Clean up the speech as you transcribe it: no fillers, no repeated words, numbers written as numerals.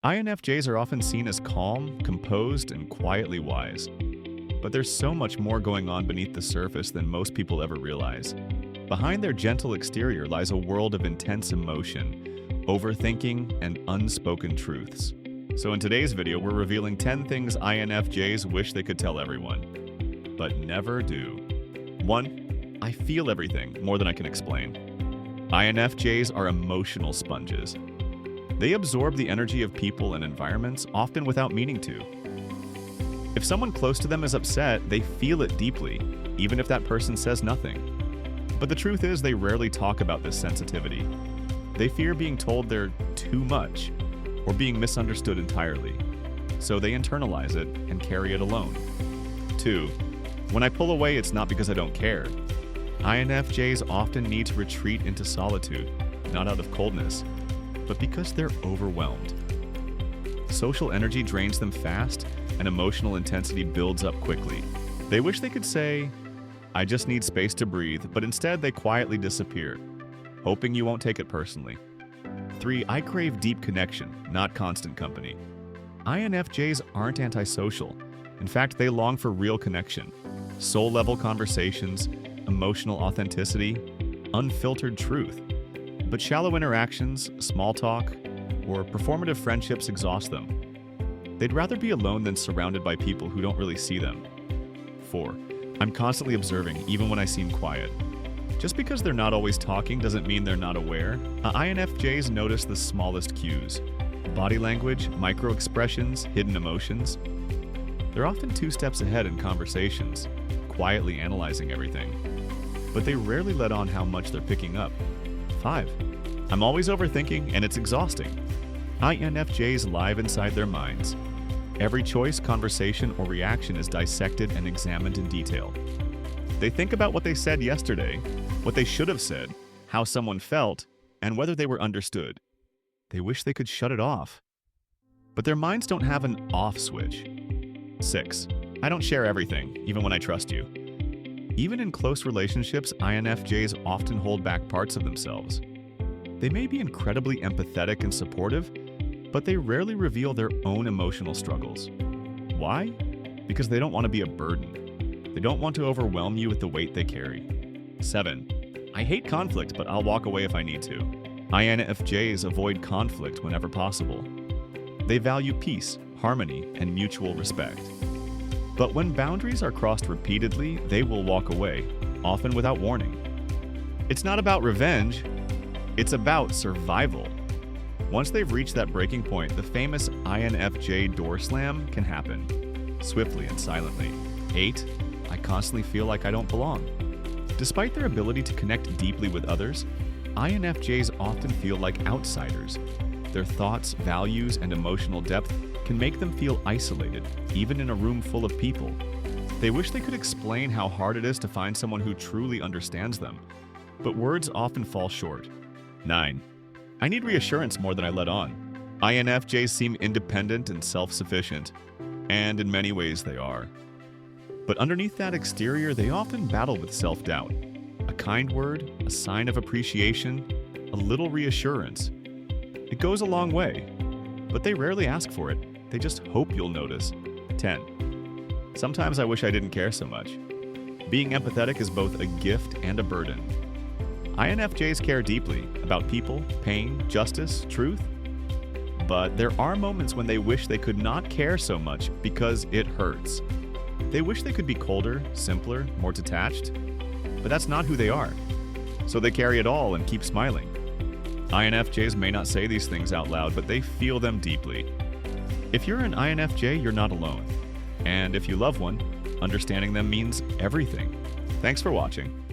INFJs are often seen as calm, composed, and quietly wise. But there's so much more going on beneath the surface than most people ever realize. Behind their gentle exterior lies a world of intense emotion, overthinking, and unspoken truths. So in today's video, we're revealing 10 things INFJs wish they could tell everyone, but never do. 1. I feel everything more than I can explain. INFJs are emotional sponges. They absorb the energy of people and environments, often without meaning to. If someone close to them is upset, they feel it deeply, even if that person says nothing. But the truth is, they rarely talk about this sensitivity. They fear being told they're too much, or being misunderstood entirely. So they internalize it and carry it alone. 2. When I pull away, it's not because I don't care. INFJs often need to retreat into solitude, not out of coldness, but because they're overwhelmed. Social energy drains them fast, and emotional intensity builds up quickly. They wish they could say, I just need space to breathe, but instead they quietly disappear, hoping you won't take it personally. 3. I crave deep connection, not constant company. INFJs aren't antisocial. In fact, they long for real connection, soul-level conversations, emotional authenticity, unfiltered truth. But shallow interactions, small talk, or performative friendships exhaust them. They'd rather be alone than surrounded by people who don't really see them. 4. I'm constantly observing, even when I seem quiet. Just because they're not always talking doesn't mean they're not aware. INFJs notice the smallest cues: body language, micro-expressions, hidden emotions. They're often 2 steps ahead in conversations, quietly analyzing everything. But they rarely let on how much they're picking up. 5. I'm always overthinking, and it's exhausting. INFJs live inside their minds. Every choice, conversation, or reaction is dissected and examined in detail. They think about what they said yesterday, what they should have said, how someone felt, and whether they were understood. They wish they could shut it off. But their minds don't have an off switch. 6. I don't share everything, even when I trust you. Even in close relationships, INFJs often hold back parts of themselves. They may be incredibly empathetic and supportive, but they rarely reveal their own emotional struggles. Why? Because they don't want to be a burden. They don't want to overwhelm you with the weight they carry. 7. I hate conflict, but I'll walk away if I need to. INFJs avoid conflict whenever possible. They value peace, harmony, and mutual respect. But when boundaries are crossed repeatedly, they will walk away, often without warning. It's not about revenge, it's about survival. Once they've reached that breaking point, the famous INFJ door slam can happen, swiftly and silently. 8. I constantly feel like I don't belong. Despite their ability to connect deeply with others, INFJs often feel like outsiders. Their thoughts, values, and emotional depth can make them feel isolated, even in a room full of people. They wish they could explain how hard it is to find someone who truly understands them, but words often fall short. 9. I need reassurance more than I let on. INFJs seem independent and self-sufficient, and in many ways they are. But underneath that exterior, they often battle with self-doubt. A kind word, a sign of appreciation, a little reassurance. It goes a long way, but they rarely ask for it. They just hope you'll notice. 10. Sometimes I wish I didn't care so much. Being empathetic is both a gift and a burden. INFJs care deeply about people, pain, justice, truth. But there are moments when they wish they could not care so much because it hurts. They wish they could be colder, simpler, more detached. But that's not who they are. So they carry it all and keep smiling. INFJs may not say these things out loud, but they feel them deeply. If you're an INFJ, you're not alone. And if you love one, understanding them means everything. Thanks for watching.